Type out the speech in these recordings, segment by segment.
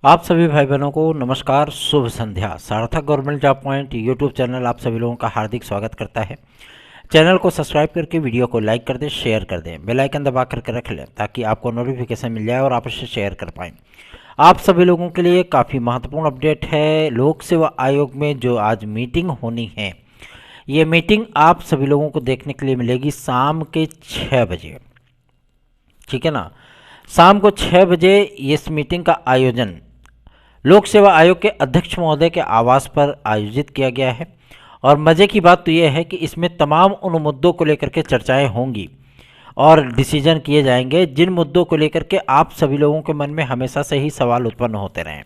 आप सभी भाई बहनों को नमस्कार, शुभ संध्या। सार्थक government job point YouTube channel आप सभी लोगों का हार्दिक स्वागत करता है। चैनल को सब्सक्राइब करके वीडियो को लाइक कर दें, शेयर कर दें, बेल आइकन दबा करके रख लें ताकि आपको नोटिफिकेशन मिल जाए और आप इसे शेयर कर पाएँ। आप सभी लोगों के लिए काफ़ी महत्वपूर्ण अपडेट है। लोक सेवा आयोग में जो आज मीटिंग होनी है, ये मीटिंग आप सभी लोगों को देखने के लिए मिलेगी शाम के 6 बजे। ठीक है ना, शाम को 6 बजे इस मीटिंग का आयोजन लोक सेवा आयोग के अध्यक्ष महोदय के आवास पर आयोजित किया गया है। और मज़े की बात तो यह है कि इसमें तमाम उन मुद्दों को लेकर के चर्चाएं होंगी और डिसीजन किए जाएंगे जिन मुद्दों को लेकर के आप सभी लोगों के मन में हमेशा से ही सवाल उत्पन्न होते रहे,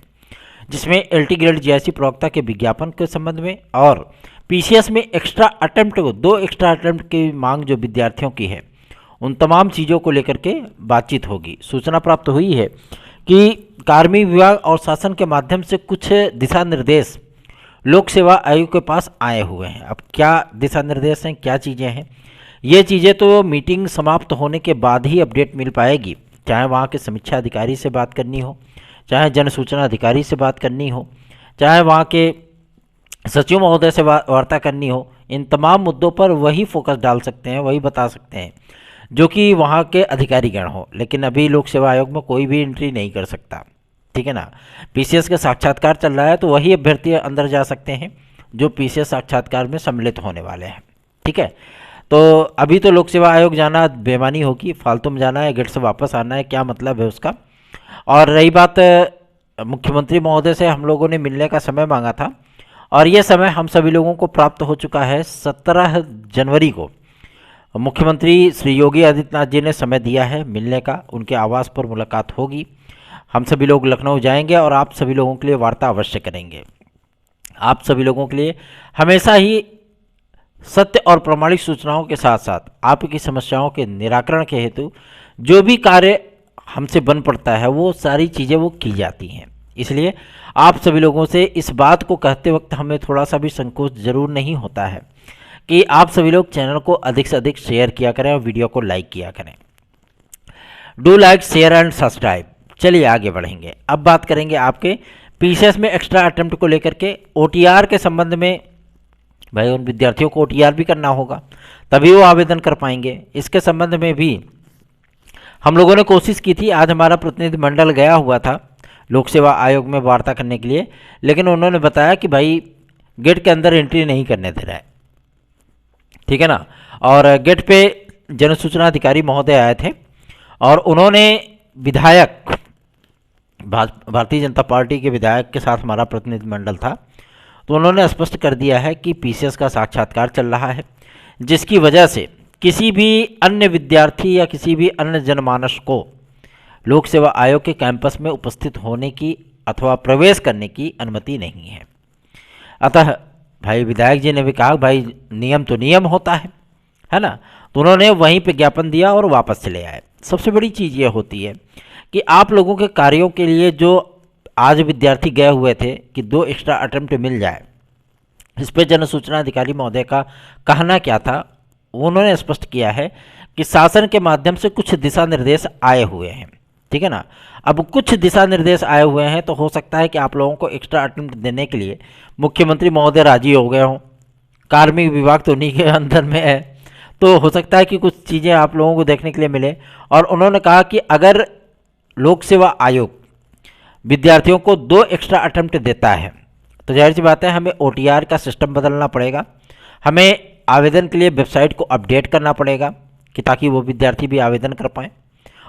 जिसमें एलटी ग्रेड जीआईसी प्रवक्ता के विज्ञापन के संबंध में और पीसीएस में एक्स्ट्रा अटेम्प्ट को 2 एक्स्ट्रा अटेम्प्ट की मांग जो विद्यार्थियों की है, उन तमाम चीज़ों को लेकर के बातचीत होगी। सूचना प्राप्त हुई है कि कार्मिक विभाग और शासन के माध्यम से कुछ दिशा निर्देश लोक सेवा आयोग के पास आए हुए हैं। अब क्या दिशा निर्देश हैं, क्या चीज़ें हैं, ये चीज़ें तो मीटिंग समाप्त होने के बाद ही अपडेट मिल पाएगी। चाहे वहाँ के समीक्षा अधिकारी से बात करनी हो, चाहे जन सूचना अधिकारी से बात करनी हो, चाहे वहाँ के सचिव महोदय से वार्ता करनी हो, इन तमाम मुद्दों पर वही फोकस डाल सकते हैं, वही बता सकते हैं जो कि वहाँ के अधिकारीगण हो। लेकिन अभी लोक सेवा आयोग में कोई भी एंट्री नहीं कर सकता। ठीक है ना, पीसीएस का साक्षात्कार चल रहा है तो वही अभ्यर्थी अंदर जा सकते हैं जो पीसीएस साक्षात्कार में सम्मिलित होने वाले हैं। ठीक है, तो अभी तो लोक सेवा आयोग जाना बेमानी होगी, फालतू में जाना है, गेट से वापस आना है, क्या मतलब है उसका। और रही बात मुख्यमंत्री महोदय से हम लोगों ने मिलने का समय मांगा था और ये समय हम सभी लोगों को प्राप्त हो चुका है। 17 जनवरी को मुख्यमंत्री श्री योगी आदित्यनाथ जी ने समय दिया है मिलने का, उनके आवास पर मुलाकात होगी। हम सभी लोग लखनऊ जाएंगे और आप सभी लोगों के लिए वार्ता अवश्य करेंगे। आप सभी लोगों के लिए हमेशा ही सत्य और प्रामाणिक सूचनाओं के साथ साथ आपकी समस्याओं के निराकरण के हेतु जो भी कार्य हमसे बन पड़ता है वो सारी चीज़ें वो की जाती हैं। इसलिए आप सभी लोगों से इस बात को कहते वक्त हमें थोड़ा सा भी संकोच जरूर नहीं होता है कि आप सभी लोग चैनल को अधिक से अधिक शेयर किया करें और वीडियो को लाइक किया करें। Do like, share and subscribe. चलिए आगे बढ़ेंगे। अब बात करेंगे आपके पीसीएस में एक्स्ट्रा अटेम्प्ट को लेकर के। ओटीआर के संबंध में भाई उन विद्यार्थियों को ओटीआर भी करना होगा, तभी वो आवेदन कर पाएंगे। इसके संबंध में भी हम लोगों ने कोशिश की थी। आज हमारा प्रतिनिधिमंडल गया हुआ था लोक सेवा आयोग में वार्ता करने के लिए, लेकिन उन्होंने बताया कि भाई गेट के अंदर एंट्री नहीं करने दे रहा है। ठीक है ना, और गेट पे जन सूचना अधिकारी महोदय आए थे और उन्होंने विधायक भारतीय जनता पार्टी के विधायक के साथ हमारा प्रतिनिधिमंडल था, तो उन्होंने स्पष्ट कर दिया है कि पीसीएस का साक्षात्कार चल रहा है, जिसकी वजह से किसी भी अन्य विद्यार्थी या किसी भी अन्य जनमानस को लोक सेवा आयोग के कैंपस में उपस्थित होने की अथवा प्रवेश करने की अनुमति नहीं है। अतः भाई विधायक जी ने भी कहा भाई नियम तो नियम होता है ना, तो उन्होंने वहीं पे ज्ञापन दिया और वापस चले आए। सबसे बड़ी चीज़ ये होती है कि आप लोगों के कार्यों के लिए जो आज विद्यार्थी गए हुए थे कि 2 एक्स्ट्रा अटेम्प्ट मिल जाए, इस पर जन सूचना अधिकारी महोदय का कहना क्या था, उन्होंने स्पष्ट किया है कि शासन के माध्यम से कुछ दिशा निर्देश आए हुए हैं। ठीक है ना, अब कुछ दिशा निर्देश आए हुए हैं तो हो सकता है कि आप लोगों को एक्स्ट्रा अटेम्प्ट देने के लिए मुख्यमंत्री महोदय राजी हो गए हों। कार्मिक विभाग तो उन्हीं के अंदर में है, तो हो सकता है कि कुछ चीज़ें आप लोगों को देखने के लिए मिले। और उन्होंने कहा कि अगर लोक सेवा आयोग विद्यार्थियों को 2 एक्स्ट्रा अटेम्प्ट देता है तो जाहिर सी बात है हमें ओटीआर का सिस्टम बदलना पड़ेगा, हमें आवेदन के लिए वेबसाइट को अपडेट करना पड़ेगा कि ताकि वो विद्यार्थी भी आवेदन कर पाएँ।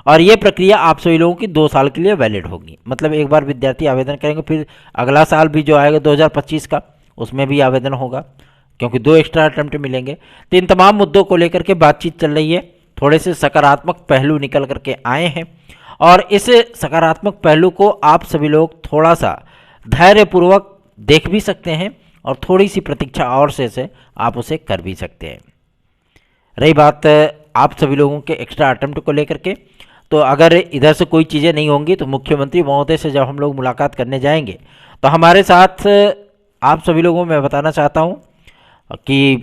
और ये प्रक्रिया आप सभी लोगों की 2 साल के लिए वैलिड होगी। मतलब एक बार विद्यार्थी आवेदन करेंगे, फिर अगला साल भी जो आएगा 2025 का, उसमें भी आवेदन होगा क्योंकि 2 एक्स्ट्रा अटेम्प्ट मिलेंगे। तो इन तमाम मुद्दों को लेकर के बातचीत चल रही है। थोड़े से सकारात्मक पहलू निकल करके आए हैं और इस सकारात्मक पहलू को आप सभी लोग थोड़ा सा धैर्यपूर्वक देख भी सकते हैं और थोड़ी सी प्रतीक्षा और से आप उसे कर भी सकते हैं। रही बात आप सभी लोगों के एक्स्ट्रा अटेम्प्ट को लेकर के, तो अगर इधर से कोई चीज़ें नहीं होंगी तो मुख्यमंत्री महोदय से जब हम लोग मुलाकात करने जाएंगे तो हमारे साथ आप सभी लोगों को मैं बताना चाहता हूं कि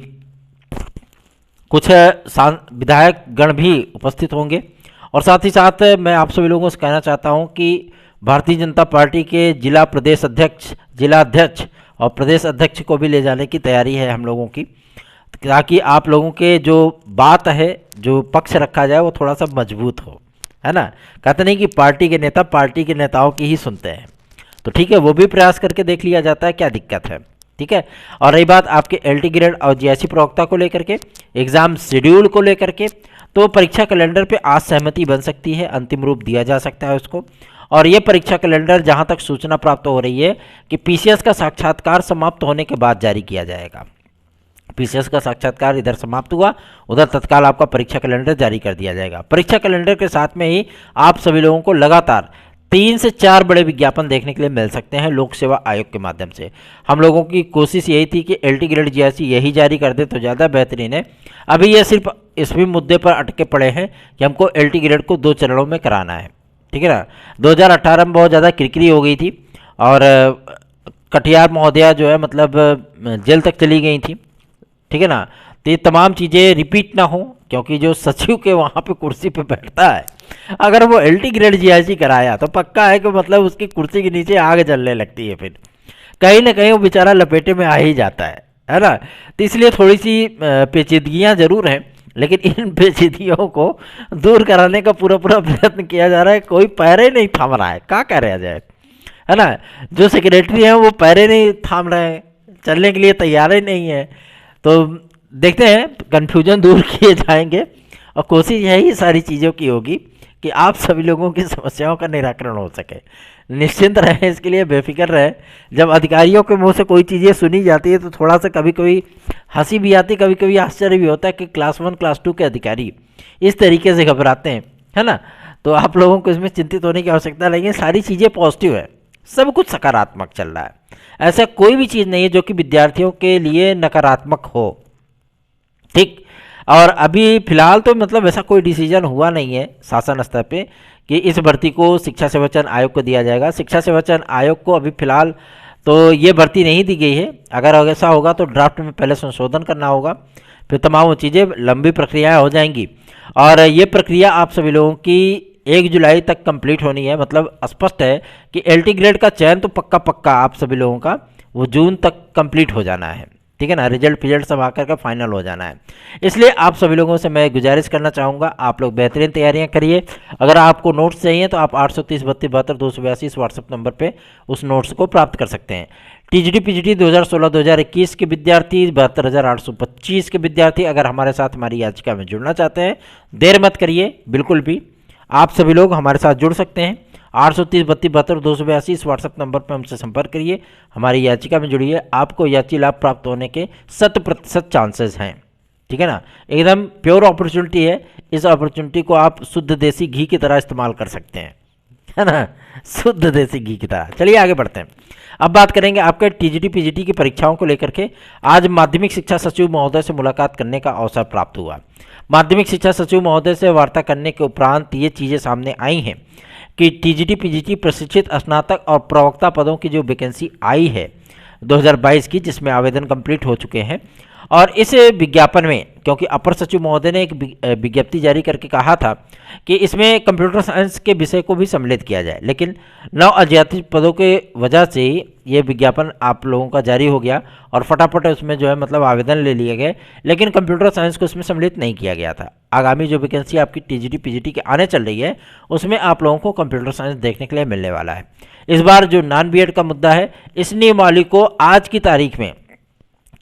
कुछ विधायक गण भी उपस्थित होंगे और साथ ही साथ मैं आप सभी लोगों से कहना चाहता हूं कि भारतीय जनता पार्टी के जिला प्रदेश अध्यक्ष, जिला अध्यक्ष और प्रदेश अध्यक्ष को भी ले जाने की तैयारी है हम लोगों की, ताकि आप लोगों के जो बात है, जो पक्ष रखा जाए वो थोड़ा सा मजबूत हो, है ना। कहते नहीं कि पार्टी के नेता पार्टी के नेताओं की ही सुनते हैं, तो ठीक है, वो भी प्रयास करके देख लिया जाता है, क्या दिक्कत है, ठीक है। और रही बात आपके एलटी ग्रेड और जीआईसी प्रवक्ता को लेकर के, एग्ज़ाम शेड्यूल को लेकर के, तो परीक्षा कैलेंडर पे आज सहमति बन सकती है, अंतिम रूप दिया जा सकता है उसको। और ये परीक्षा कैलेंडर जहां तक सूचना प्राप्त हो रही है कि पीसीएस का साक्षात्कार समाप्त होने के बाद जारी किया जाएगा। पीसीएस का साक्षात्कार इधर समाप्त हुआ, उधर तत्काल आपका परीक्षा कैलेंडर जारी कर दिया जाएगा। परीक्षा कैलेंडर के साथ में ही आप सभी लोगों को लगातार 3 से 4 बड़े विज्ञापन देखने के लिए मिल सकते हैं लोक सेवा आयोग के माध्यम से। हम लोगों की कोशिश यही थी कि एलटी ग्रेड जीआईसी यही जारी कर दे तो ज़्यादा बेहतरीन है। अभी ये सिर्फ इस भी मुद्दे पर अटके पड़े हैं कि हमको एलटी ग्रेड को 2 चरणों में कराना है, ठीक है ना। 2018 में बहुत ज़्यादा किरकिरी हो गई थी और कटियार महोदया जो है मतलब जेल तक चली गई थी, ठीक है ना। तो ये तमाम चीज़ें रिपीट ना हो, क्योंकि जो सचिव के वहाँ पे कुर्सी पे बैठता है, अगर वो एलटी ग्रेड जीआईसी कराया तो पक्का है कि मतलब उसकी कुर्सी के नीचे आग जलने लगती है, फिर कहीं ना कहीं वो बेचारा लपेटे में आ ही जाता है ना। तो इसलिए थोड़ी सी पेचीदगियाँ ज़रूर हैं, लेकिन इन पेचीदगियों को दूर कराने का पूरा पूरा प्रयत्न किया जा रहा है। कोई पैरे नहीं थाम रहा है, क्या कह रहा जाए, है ना। जो सेक्रेटरी हैं वो पैरे नहीं थाम रहे हैं, चलने के लिए तैयार ही नहीं है। तो देखते हैं, कन्फ्यूजन दूर किए जाएंगे और कोशिश यही सारी चीज़ों की होगी कि आप सभी लोगों की समस्याओं का निराकरण हो सके। निश्चिंत रहें, इसके लिए बेफिक्र रहें। जब अधिकारियों के मुंह से कोई चीज़ें सुनी जाती है तो थोड़ा सा कभी कभी हंसी भी आती, कभी कभी आश्चर्य भी होता है कि क्लास 1 क्लास 2 के अधिकारी इस तरीके से घबराते हैं, है ना। तो आप लोगों को इसमें चिंतित होने की आवश्यकता नहीं है, सारी चीज़ें पॉजिटिव है, सब कुछ सकारात्मक चल रहा है। ऐसा कोई भी चीज़ नहीं है जो कि विद्यार्थियों के लिए नकारात्मक हो, ठीक। और अभी फिलहाल तो मतलब ऐसा कोई डिसीजन हुआ नहीं है शासन स्तर पे कि इस भर्ती को शिक्षा सेवा चयन आयोग को दिया जाएगा। शिक्षा सेवा चयन आयोग को अभी फिलहाल तो ये भर्ती नहीं दी गई है। अगर ऐसा होगा तो ड्राफ्ट में पहले संशोधन करना होगा, फिर तमाम वो चीज़ें लंबी प्रक्रियाएं हो जाएंगी। और ये प्रक्रिया आप सभी लोगों की 1 जुलाई तक कंप्लीट होनी है। मतलब स्पष्ट है कि एलटी ग्रेड का चयन तो पक्का पक्का आप सभी लोगों का वो जून तक कंप्लीट हो जाना है, ठीक है ना। रिजल्ट फिजल्ट सब आकर का फाइनल हो जाना है। इसलिए आप सभी लोगों से मैं गुजारिश करना चाहूँगा, आप लोग बेहतरीन तैयारियां करिए। अगर आपको नोट्स चाहिए तो आप 830 32 72 282 इस व्हाट्सएप नंबर पे उस नोट्स को प्राप्त कर सकते हैं। टीजीटी पीजीटी 2016-2021 के विद्यार्थी, 72,825 के विद्यार्थी अगर हमारे साथ हमारी याचिका में जुड़ना चाहते हैं, देर मत करिए, बिल्कुल भी आप सभी लोग हमारे साथ जुड़ सकते हैं। 830 32 72 282 इस व्हाट्सएप नंबर पर हमसे संपर्क करिए, हमारी याचिका में जुड़िए। आपको याची लाभ प्राप्त होने के 100% चांसेस हैं, ठीक है ना। एकदम प्योर अपॉर्चुनिटी है। इस अपॉर्चुनिटी को आप शुद्ध देसी घी की तरह इस्तेमाल कर सकते हैं, है ना, शुद्ध देसी घी की तरह। चलिए आगे बढ़ते हैं। अब बात करेंगे आपके टीजीटी पीजीटी की परीक्षाओं को लेकर के। आज माध्यमिक शिक्षा सचिव महोदय से मुलाकात करने का अवसर प्राप्त हुआ। माध्यमिक शिक्षा सचिव महोदय से वार्ता करने के उपरांत ये चीज़ें सामने आई हैं कि टीजीटी पीजीटी प्रशिक्षित स्नातक और प्रवक्ता पदों की जो वैकेंसी आई है 2022 की, जिसमें आवेदन कंप्लीट हो चुके हैं। और इस विज्ञापन में, क्योंकि अपर सचिव महोदय ने एक विज्ञप्ति जारी करके कहा था कि इसमें कंप्यूटर साइंस के विषय को भी सम्मिलित किया जाए, लेकिन 9 अध्यादेश पदों के वजह से ही ये विज्ञापन आप लोगों का जारी हो गया और फटाफट उसमें जो है मतलब आवेदन ले लिए गए, लेकिन कंप्यूटर साइंस को उसमें सम्मिलित नहीं किया गया था। आगामी जो वैकेंसी आपकी टीजीटी पीजीटी के आने चल रही है उसमें आप लोगों को कंप्यूटर साइंस देखने के लिए मिलने वाला है। इस बार जो नॉन बीएड का मुद्दा है, इस नियमावली को आज की तारीख में,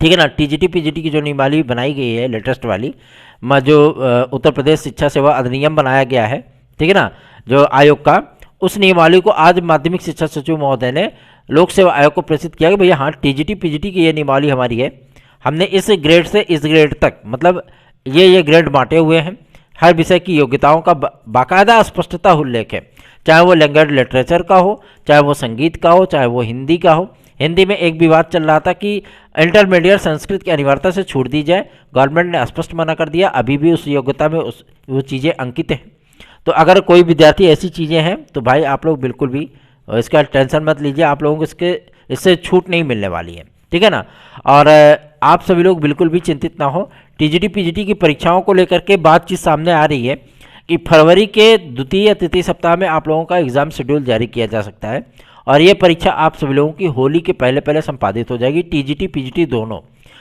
ठीक है ना, टीजीटी पीजीटी की जो नियमावली बनाई गई है लेटेस्ट वाली, जो उत्तर प्रदेश शिक्षा सेवा अधिनियम बनाया गया है, ठीक है ना, जो आयोग का, उस नियमावली को आज माध्यमिक शिक्षा सचिव महोदय ने लोक सेवा आयोग को प्रेषित किया कि भैया हाँ, टीजीटी पीजीटी की ये नियमावली हमारी है। हमने इस ग्रेड से इस ग्रेड तक मतलब ये ग्रेड बांटे हुए हैं। हर विषय की योग्यताओं का बाकायदा स्पष्टता उल्लेख है, चाहे वो लैंग्वेज लिटरेचर का हो, चाहे वो संगीत का हो, चाहे वो हिंदी का हो। हिंदी में एक विवाद चल रहा था कि इंटरमीडिएट संस्कृत की अनिवार्यता से छूट दी जाए, गवर्नमेंट ने स्पष्ट मना कर दिया। अभी भी उस योग्यता में वो चीज़ें अंकित हैं। तो अगर कोई विद्यार्थी ऐसी चीज़ें हैं तो भाई आप लोग बिल्कुल भी इसका टेंशन मत लीजिए, आप लोगों को इससे छूट नहीं मिलने वाली है, ठीक है ना। और आप सभी लोग बिल्कुल भी चिंतित ना हो। टीजीटी पीजीटी की परीक्षाओं को लेकर के बातचीत सामने आ रही है कि फरवरी के द्वितीय या तृतीय सप्ताह में आप लोगों का एग्ज़ाम शेड्यूल जारी किया जा सकता है और ये परीक्षा आप सभी लोगों की होली के पहले पहले संपादित हो जाएगी, टीजीटी पीजीटी दोनों।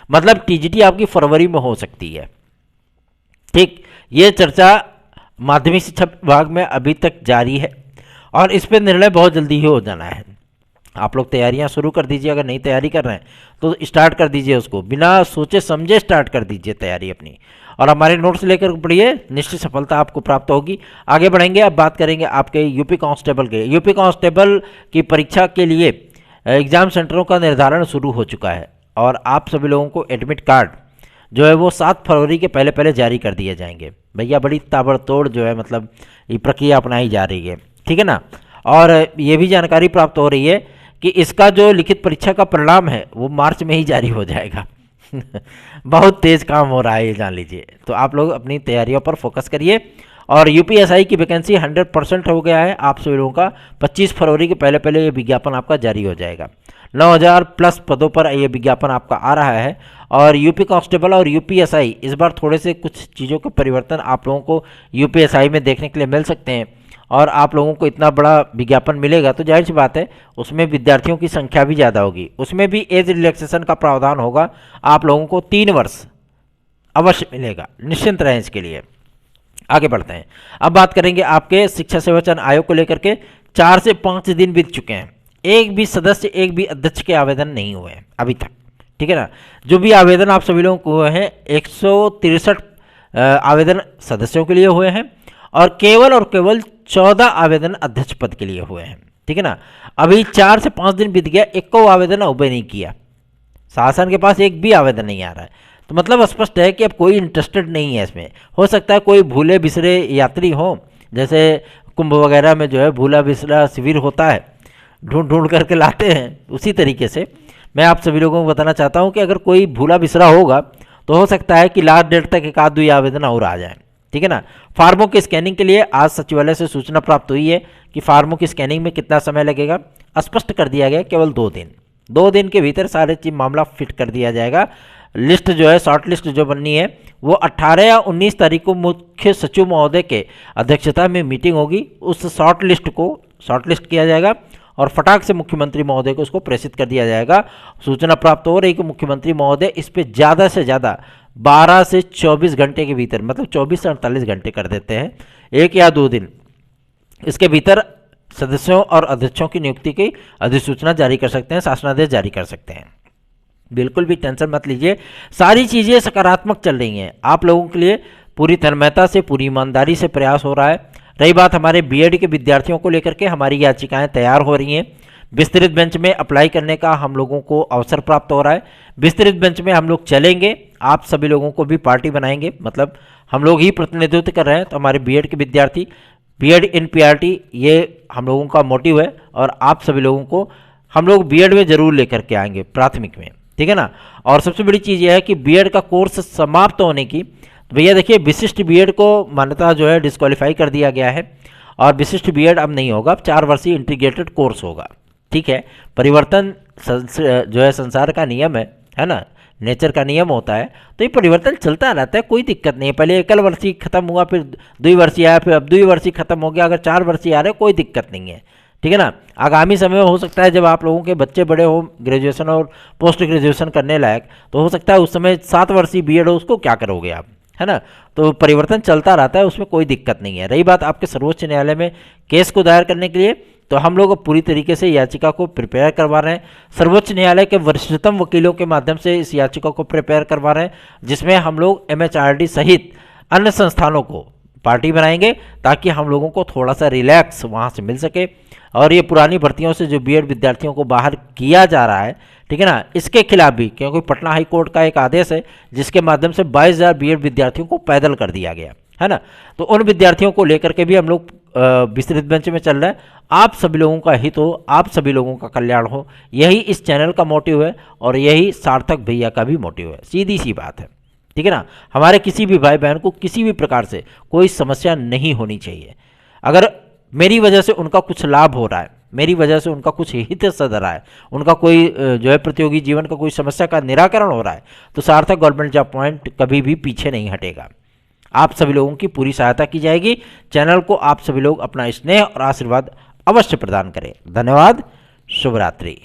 मतलब टीजीटी आपकी फरवरी में हो सकती है। ठीक, ये चर्चा माध्यमिक शिक्षा विभाग में अभी तक जारी है और इस पर निर्णय बहुत जल्दी ही हो जाना है। आप लोग तैयारियां शुरू कर दीजिए, अगर नहीं तैयारी कर रहे हैं तो स्टार्ट कर दीजिए, उसको बिना सोचे समझे स्टार्ट कर दीजिए तैयारी अपनी, और हमारे नोट्स लेकर पढ़िए, निश्चित सफलता आपको प्राप्त होगी। आगे बढ़ेंगे, अब बात करेंगे आपके यूपी कांस्टेबल के। यूपी कांस्टेबल की परीक्षा के लिए एग्ज़ाम सेंटरों का निर्धारण शुरू हो चुका है और आप सभी लोगों को एडमिट कार्ड जो है वो 7 फरवरी के पहले पहले जारी कर दिए जाएंगे। भैया बड़ी ताबड़तोड़ जो है मतलब ये प्रक्रिया अपनाई जा रही है, ठीक है ना। और ये भी जानकारी प्राप्त हो रही है कि इसका जो लिखित परीक्षा का परिणाम है वो मार्च में ही जारी हो जाएगा। बहुत तेज़ काम हो रहा है ये जान लीजिए। तो आप लोग अपनी तैयारियों पर फोकस करिए। और यूपीएसआई की वैकेंसी 100% हो गया है आप सभी लोगों का। 25 फरवरी के पहले पहले ये विज्ञापन आपका जारी हो जाएगा। 9000 प्लस पदों पर ये विज्ञापन आपका आ रहा है। और यूपी कांस्टेबल और यूपीएसआई इस बार थोड़े से कुछ चीज़ों के परिवर्तन आप लोगों को यूपीएसआई में देखने के लिए मिल सकते हैं। और आप लोगों को इतना बड़ा विज्ञापन मिलेगा तो जाहिर सी बात है उसमें विद्यार्थियों की संख्या भी ज़्यादा होगी। उसमें भी एज रिलैक्सेशन का प्रावधान होगा, आप लोगों को 3 वर्ष अवश्य मिलेगा, निश्चिंत रहें इसके लिए। आगे बढ़ते हैं, अब बात करेंगे आपके शिक्षा सेवा चयन आयोग को लेकर के। 4 से 5 दिन बीत चुके हैं, एक भी सदस्य एक भी अध्यक्ष के आवेदन नहीं हुए हैं अभी तक, ठीक है ना। जो भी आवेदन आप सभी लोगों को हुए हैं 163 आवेदन सदस्यों के लिए हुए हैं और केवल 14 आवेदन अध्यक्ष पद के लिए हुए हैं, ठीक है ना। अभी 4 से 5 दिन बीत गया, एक को आवेदन उबे नहीं किया, शासन के पास एक भी आवेदन नहीं आ रहा है। तो मतलब स्पष्ट है कि अब कोई इंटरेस्टेड नहीं है इसमें। हो सकता है कोई भूले बिसरे यात्री हो, जैसे कुंभ वगैरह में जो है भूला बिसरा शिविर होता है, ढूंढ ढूंढ करके लाते हैं, उसी तरीके से मैं आप सभी लोगों को बताना चाहता हूं कि अगर कोई भूला बिसरा होगा तो हो सकता है कि लास्ट डेट तक एक आध 2 आवेदन और आ जाए, ठीक है ना। फार्मों की स्कैनिंग के लिए आज सचिवालय से सूचना प्राप्त हुई है कि फार्मों की स्कैनिंग में कितना समय लगेगा। स्पष्ट कर दिया गया केवल 2 दिन के भीतर सारे चीज मामला फिट कर दिया जाएगा। लिस्ट जो है, शॉर्ट लिस्ट जो बननी है वो 18 या 19 तारीख को मुख्य सचिव महोदय के अध्यक्षता में मीटिंग होगी। उस शॉर्ट लिस्ट को शॉर्टलिस्ट किया जाएगा और फटाक से मुख्यमंत्री महोदय को उसको प्रेषित कर दिया जाएगा। सूचना प्राप्त हो रही कि मुख्यमंत्री महोदय इस पर ज़्यादा से ज़्यादा 12 से 24 घंटे के भीतर, मतलब 24 से 48 घंटे कर देते हैं, 1 या 2 दिन इसके भीतर सदस्यों और अध्यक्षों की नियुक्ति की अधिसूचना जारी कर सकते हैं, शासनादेश जारी कर सकते हैं। बिल्कुल भी टेंशन मत लीजिए, सारी चीज़ें सकारात्मक चल रही हैं। आप लोगों के लिए पूरी तन्मयता से, पूरी ईमानदारी से प्रयास हो रहा है। रही बात हमारे बीएड के विद्यार्थियों को लेकर के, हमारी याचिकाएं तैयार हो रही हैं। विस्तृत बेंच में अप्लाई करने का हम लोगों को अवसर प्राप्त हो रहा है। विस्तृत बेंच में हम लोग चलेंगे, आप सभी लोगों को भी पार्टी बनाएंगे, मतलब हम लोग ही प्रतिनिधित्व कर रहे हैं। तो हमारे बीएड के विद्यार्थी, बीएड इन पीआरटी, ये हम लोगों का मोटिव है और आप सभी लोगों को हम लोग बीएड में जरूर लेकर के आएंगे, प्राथमिक में, ठीक है ना। और सबसे बड़ी चीज़ यह है कि बीएड का कोर्स समाप्त होने की, तो भैया देखिए विशिष्ट बीएड को मान्यता जो है डिस्क्वालीफाई कर दिया गया है और विशिष्ट बीएड अब नहीं होगा, अब 4 वर्षीय इंटीग्रेटेड कोर्स होगा, ठीक है। परिवर्तन जो है संसार का नियम है ना, नेचर का नियम होता है, तो ये परिवर्तन चलता रहता है, कोई दिक्कत नहीं है। पहले एकल वर्षीय खत्म हुआ, फिर 2 वर्षीय आया, फिर अब 2 वर्षीय खत्म हो गया, अगर 4 वर्षीय आ रहे कोई दिक्कत नहीं है, ठीक है ना। आगामी समय में हो सकता है जब आप लोगों के बच्चे बड़े हो, ग्रेजुएशन और पोस्ट ग्रेजुएशन करने लायक, तो हो सकता है उस समय 7 वर्षीय बीएड हो, उसको क्या करोगे आप, है ना। तो परिवर्तन चलता रहता है, उसमें कोई दिक्कत नहीं है। रही बात आपके सर्वोच्च न्यायालय में केस को दायर करने के लिए, तो हम लोग पूरी तरीके से याचिका को प्रिपेयर करवा रहे हैं। सर्वोच्च न्यायालय के वरिष्ठतम वकीलों के माध्यम से इस याचिका को प्रिपेयर करवा रहे हैं, जिसमें हम लोग एमएचआरडी सहित अन्य संस्थानों को पार्टी बनाएंगे ताकि हम लोगों को थोड़ा सा रिलैक्स वहाँ से मिल सके। और ये पुरानी भर्तियों से जो बीएड विद्यार्थियों को बाहर किया जा रहा है, ठीक है ना, इसके खिलाफ भी, क्योंकि पटना हाई कोर्ट का एक आदेश है जिसके माध्यम से 22,000 बीएड विद्यार्थियों को पैदल कर दिया गया है ना, तो उन विद्यार्थियों को लेकर के भी हम लोग विस्तृत बेंच में चल रहे हैं। आप सभी लोगों का हित हो, आप सभी लोगों का कल्याण हो, यही इस चैनल का मोटिव है और यही सार्थक भैया का भी मोटिव है, सीधी सी बात है, ठीक है ना। हमारे किसी भी भाई बहन को किसी भी प्रकार से कोई समस्या नहीं होनी चाहिए। अगर मेरी वजह से उनका कुछ लाभ हो रहा है, मेरी वजह से उनका कुछ हित सध रहा है, उनका कोई जो है प्रतियोगी जीवन का कोई समस्या का निराकरण हो रहा है, तो सार्थक गवर्नमेंट जॉब पॉइंट कभी भी पीछे नहीं हटेगा। आप सभी लोगों की पूरी सहायता की जाएगी। चैनल को आप सभी लोग अपना स्नेह और आशीर्वाद अवश्य प्रदान करें। धन्यवाद। शुभ रात्रि।